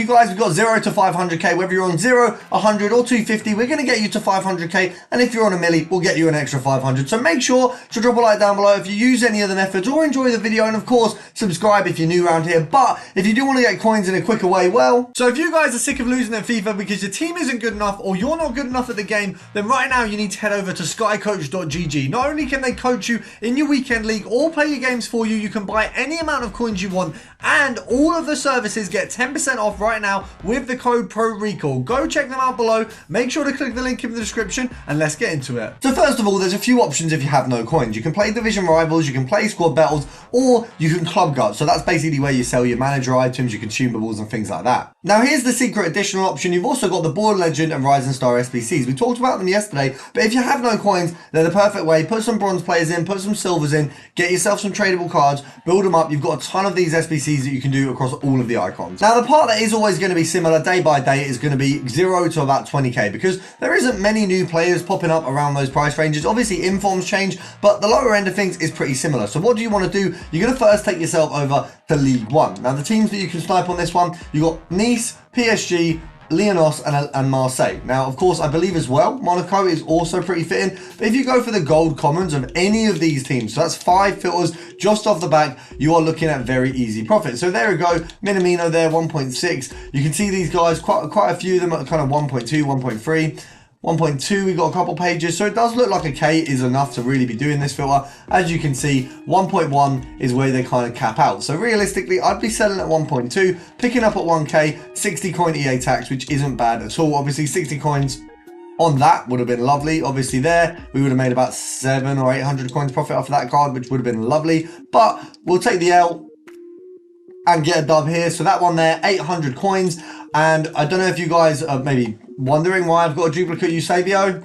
you guys. We've got 0 to 500k. Whether you're on 0, 100 or 250, we're going to get you to 500k. And if you're on a milli, we'll get you an extra 500. So make sure to drop a like down below if you use any of the methods or enjoy the video. And of course, subscribe if you're new around here. But if you do want to get coins in a quicker way, well, so if you guys are sick of losing at FIFA because your team isn't good enough or you're not good enough at the game, then right now you need to head over to skycoach.gg. Not only can they coach you in your weekend league or play your games for you, you can buy any amount of coins you want, and all of the services get 10% off right now with the code PRORECALL. Go check them out below. Make sure to click the link in the description and let's get into it. So first of all, there's a few options if you have no coins. You can play Division Rivals, you can play Squad Battles, or you can Club Gut. So that's basically where you sell your manager items, your consumables and things like that. Now here's the secret additional option. You've also got the Born Legend and Rising Star SBCs. We talked about them yesterday, but if you have no coins, they're the perfect way. Put some bronze players in, put some silvers in, get yourself some tradable cards, build them up. You've got a ton of these SBCs that you can do across all of the icons. Now the part that is always going to be similar day by day is going to be 0 to about 20k, because there isn't many new players popping up around those price ranges. Obviously informs change, but the lower end of things is pretty similar. So what do you want to do? You're going to first take yourself over to League 1. Now the teams that you can snipe on this one, you got Nice, PSG, Lyoness and Marseille. Now, of course, I believe as well, Monaco is also pretty fitting. But if you go for the gold commons of any of these teams, so that's 5 filters just off the back, you are looking at very easy profit. So there we go, Minamino there, 1.6. You can see these guys, quite a few of them are kind of 1.2, 1.3. 1.2, we got a couple pages, so it does look like a K is enough to really be doing this filter. As you can see, 1.1 is where they kind of cap out. So realistically, I'd be selling at 1.2, picking up at 1K, 60 coin EA tax, which isn't bad at all. Obviously, 60 coins on that would have been lovely. Obviously there, we would have made about 700 or 800 coins profit off of that card, which would have been lovely. But we'll take the L and get a dub here. So that one there, 800 coins. And I don't know if you guys are maybe wondering why I've got a duplicate Eusebio.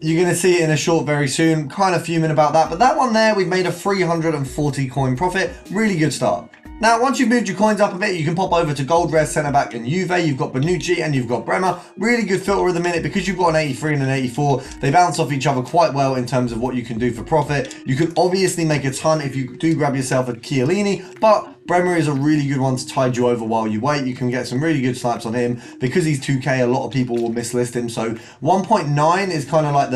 You're going to see it in a short very soon. Kind of fuming about that. But that one there, we've made a 340 coin profit. Really good start. Now, once you've moved your coins up a bit, you can pop over to Gold, Res, Centre Back and Juve. You've got Bonucci and you've got Bremer. Really good filter at the minute because you've got an 83 and an 84. They bounce off each other quite well in terms of what you can do for profit. You can obviously make a ton if you do grab yourself a Chiellini, but Bremer is a really good one to tide you over while you wait. You can get some really good snipes on him. Because he's 2k, a lot of people will mislist him. So 1.9 is kind of like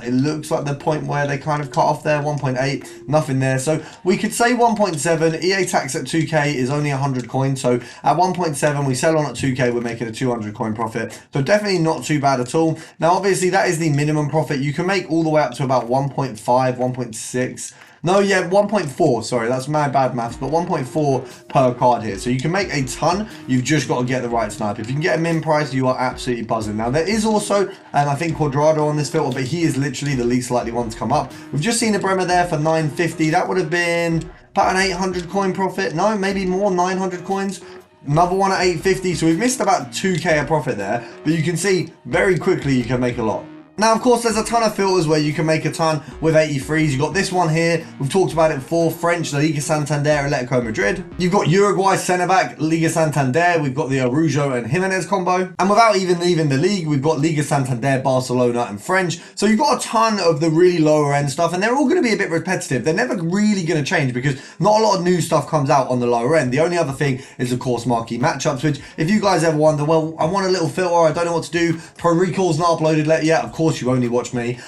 it looks like the point where they kind of cut off there. 1.8, nothing there. So we could say 1.7. EA tax at 2k is only 100 coins. So at 1.7, we sell on at 2k, we're making a 200 coin profit. So definitely not too bad at all. Now, obviously, that is the minimum profit. You can make all the way up to about 1.5, 1.6. No, yeah, 1.4, sorry, that's my bad maths, but 1.4 per card here. So you can make a ton, you've just got to get the right sniper. If you can get a min price, you are absolutely buzzing. Now, there is also, I think, Quadrado on this filter, but he is literally the least likely one to come up. We've just seen a Bremer there for 950. That would have been about an 800 coin profit. No, maybe more, 900 coins. Another one at 850, so we've missed about 2k of profit there. But you can see, very quickly, you can make a lot. Now, of course, there's a ton of filters where you can make a ton with 83s. You've got this one here. We've talked about it before. French, La Liga Santander, Atletico Madrid. You've got Uruguay centre-back, Liga Santander. We've got the Araujo and Jimenez combo. And without even leaving the league, we've got Liga Santander, Barcelona and French. So you've got a ton of the really lower end stuff, and they're all going to be a bit repetitive. They're never really going to change because not a lot of new stuff comes out on the lower end. The only other thing is, of course, marquee matchups, which if you guys ever wonder, well, I want a little filter, I don't know what to do. Pro Recall's not uploaded yet. Of course, you only watch me.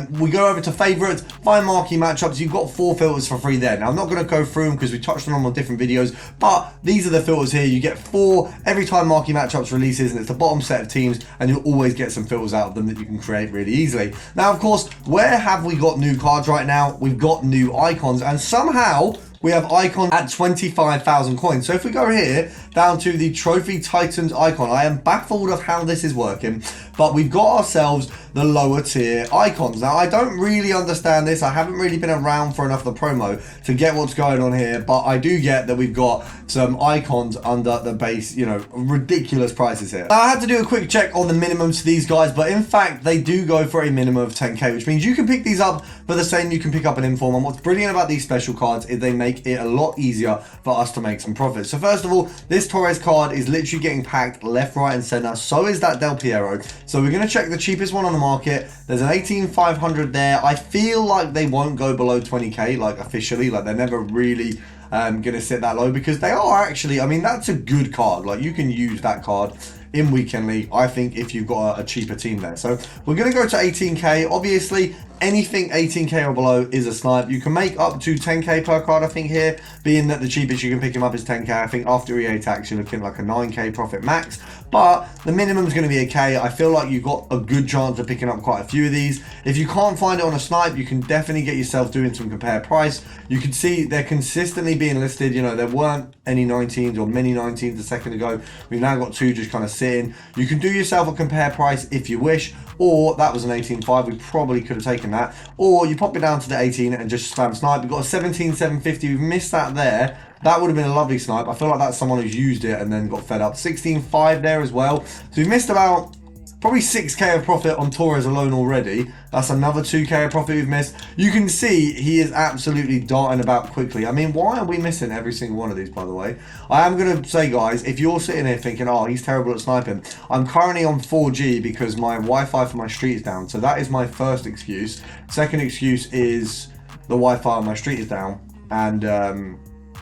We go over to favorites, find marquee matchups. You've got 4 filters for free there. Now, I'm not going to go through them because we touched on them on different videos, but these are the filters here. You get 4 every time marquee matchups releases, and it's the bottom set of teams, and you'll always get some filters out of them that you can create really easily. Now, of course, where have we got new cards right now? We've got new icons, and somehow we have icon at 25,000 coins. So if we go here down to the Trophy Titans icon, I am baffled of how this is working, but we've got ourselves the lower tier icons. Now, I don't really understand this. I haven't really been around for enough of the promo to get what's going on here, but I do get that we've got some icons under the base, you know, ridiculous prices here. Now, I had to do a quick check on the minimums to these guys, but in fact, they do go for a minimum of 10k, which means you can pick these up for the same you can pick up an inform. And what's brilliant about these special cards is they make make it a lot easier for us to make some profits. So first of all, this Torres card is literally getting packed left, right, and center. So is that Del Piero. So we're going to check the cheapest one on the market. There's an 18,500 there. I feel like they won't go below 20k, like officially, like they're never really gonna sit that low, because they are actually, I mean, that's a good card. Like, you can use that card in Weekend League, I think, if you've got a cheaper team there. So we're gonna go to 18k. Obviously, anything 18k or below is a snipe. You can make up to 10k per card, I think, here, being that the cheapest you can pick him up is 10k. I think after EA tax, you're looking like a 9k profit max, but the minimum is going to be a k. I feel like you've got a good chance of picking up quite a few of these. If you can't find it on a snipe, you can definitely get yourself doing some compare price. You can see they're consistently being listed. You know, there weren't any 19s or many 19s a second ago. We've now got two just kind of sitting. You can do yourself a compare price if you wish, or that was an 18.5. We probably could have taken that, or you pop it down to the 18 and just spam snipe. We've got a 17,750. We've missed that there. That would have been a lovely snipe. I feel like that's someone who's used it and then got fed up. 16.5 there as well. So we've missed about probably 6k of profit on Torres alone already. That's another 2k of profit we've missed. You can see he is absolutely darting about quickly. I mean, why are we missing every single one of these, by the way? I am going to say, guys, if you're sitting here thinking, oh, he's terrible at sniping, I'm currently on 4G because my Wi-Fi for my street is down. So that is my first excuse. Second excuse is the Wi-Fi on my street is down, and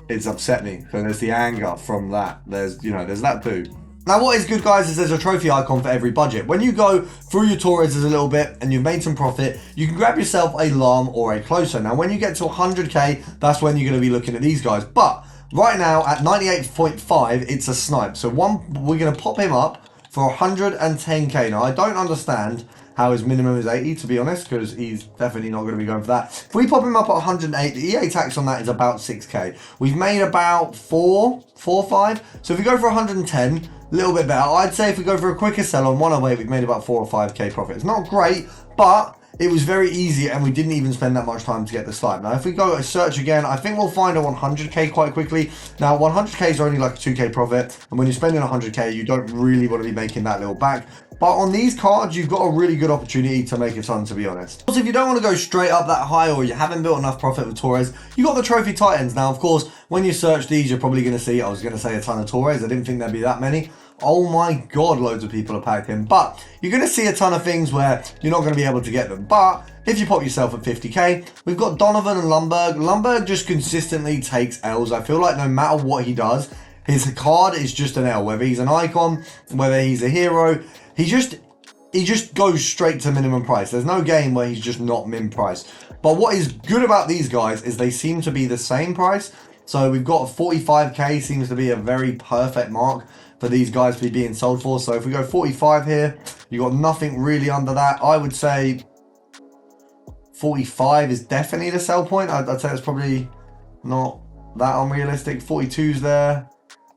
it's upset me. So there's the anger from that. There's, you know, there's that too. Now, what is good, guys, is there's a trophy icon for every budget. When you go through your Torres a little bit and you've made some profit, you can grab yourself a LAM or a closer. Now, when you get to 100k, that's when you're going to be looking at these guys. But right now, at 98.5, it's a snipe. So we're going to pop him up for 110k. Now, I don't understand how his minimum is 80, to be honest, because he's definitely not going to be going for that. If we pop him up at 108, the EA tax on that is about 6k. We've made about 5. So if we go for 110, a little bit better. I'd say if we go for a quicker sell on 108, we've made about 4 or 5k profit. It's not great, but it was very easy, and we didn't even spend that much time to get the snipe. Now, if we go search again, I think we'll find a 100k quite quickly. Now, 100k is only like a 2k profit, and when you're spending 100k, you don't really want to be making that little back. But on these cards, you've got a really good opportunity to make a ton, to be honest. Also, if you don't want to go straight up that high, or you haven't built enough profit with Torres, you got the Trophy Titans. Now, of course, when you search these, you're probably going to see, I was going to say a ton of Torres. I didn't think there'd be that many. Oh my God, loads of people are packed in. But you're going to see a ton of things where you're not going to be able to get them. But if you pop yourself at 50k, we've got Donovan and Lundberg. Lundberg just consistently takes L's. I feel like no matter what he does, his card is just an L. Whether he's an icon, whether he's a hero, he just goes straight to minimum price. There's no game where he's just not min price. But what is good about these guys is they seem to be the same price. So we've got 45k, seems to be a very perfect mark for these guys to be being sold for. So if we go 45 here, you got nothing really under that. I would say 45 is definitely the sell point. I'd say it's probably not that unrealistic. 42's there.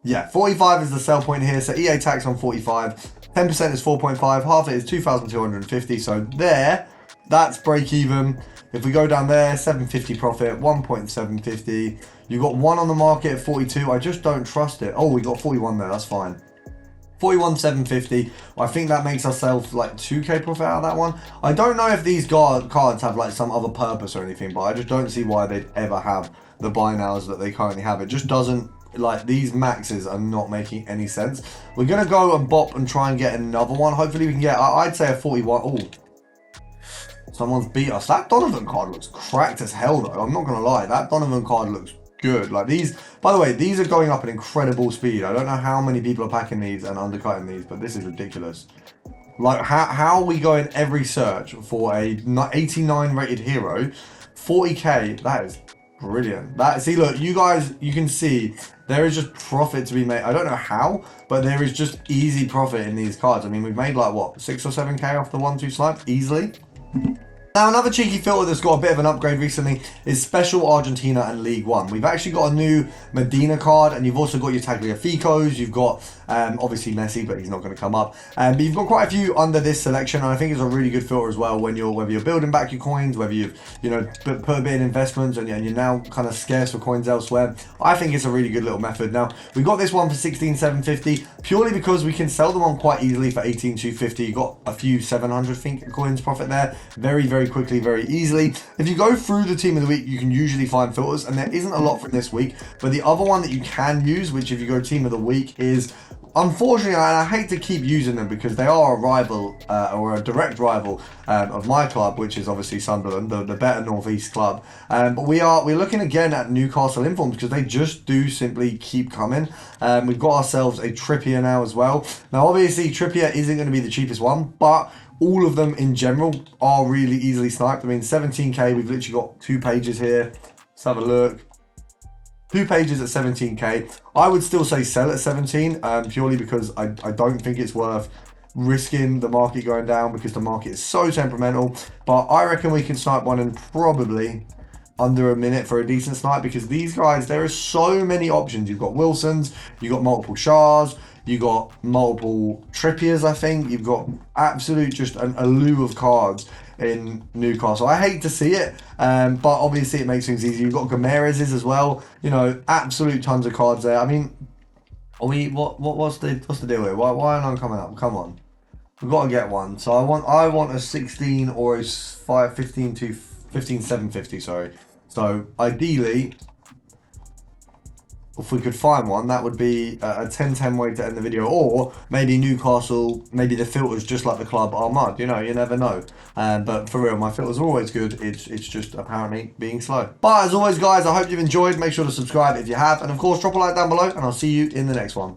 Yeah, 45 is the sell point here. So EA tax on 45. 10% is 4.5. Half it is 2,250. So there, that's break even. If we go down there, 750 profit, 1.750. You've got one on the market at 42. I just don't trust it. Oh, we got 41 there. That's fine. 41,750. I think that makes ourselves like 2k profit out of that one. I don't know if these cards have like some other purpose or anything, but I just don't see why they'd ever have the buy nows that they currently have. It just doesn't, like, these maxes are not making any sense. We're going to go and bop and try and get another one. Hopefully we can get, I'd say a 41. Oh, someone's beat us. That Donovan card looks cracked as hell, though. I'm not going to lie. That Donovan card looks good. Like, these, by the way, these are going up at incredible speed. I don't know how many people are packing these and undercutting these, but this is ridiculous. Like, how are we going every search for a 89 rated hero? 40k, that is brilliant. That, see, look, you guys, you can see there is just profit to be made. I don't know how, but there is just easy profit in these cards. I mean, we've made like, what, 6 or 7k off the 1-2 snipe easily. Now, another cheeky filter that's got a bit of an upgrade recently is Special Argentina and League One. We've actually got a new Medina card, and you've also got your Tagliaficos. You've got, obviously, Messi, but he's not going to come up. But you've got quite a few under this selection, and I think it's a really good filter as well when whether you're building back your coins, whether you've, put a bit in investments, and you're now kind of scarce for coins elsewhere. I think it's a really good little method. Now, we've got this one for 16,750, purely because we can sell them on quite easily for 18,250. You've got a few 700 coins profit there. Very, very very quickly, very easily. If you go through the team of the week, you can usually find filters, and there isn't a lot from this week. But the other one that you can use, which if you go team of the week, is, unfortunately, I hate to keep using them because they are a rival or a direct rival of my club, which is obviously Sunderland, the better Northeast club. But we're looking again at Newcastle informs because they just do simply keep coming. We've got ourselves a Trippier now as well. Now, obviously, Trippier isn't going to be the cheapest one, but all of them in general are really easily sniped. I mean, 17k, we've literally got 2 pages here. Let's have a look. 2 pages at 17k. I would still say sell at 17, purely because I don't think it's worth risking the market going down because the market is so temperamental. But I reckon we can snipe one in probably under a minute for a decent snipe, because these guys, there are so many options. You've got Wilsons, you've got multiple Shahs, you got multiple Trippiers, I think. You've got absolute just a slew of cards in Newcastle. I hate to see it, but obviously it makes things easy. You've got Gomerez's as well. You know, absolute tons of cards there. I mean, what's the deal here? Why aren't I coming up? Come on, we've got to get one. So I want a 16 or a 15 750. Sorry. So ideally, if we could find one, that would be a 10-10 way to end the video. Or maybe Newcastle, maybe the filters, just like the club, are mud. You know, you never know. But for real, my filters are always good. It's just apparently being slow. But as always, guys, I hope you've enjoyed. Make sure to subscribe if you have. And of course, drop a like down below, and I'll see you in the next one.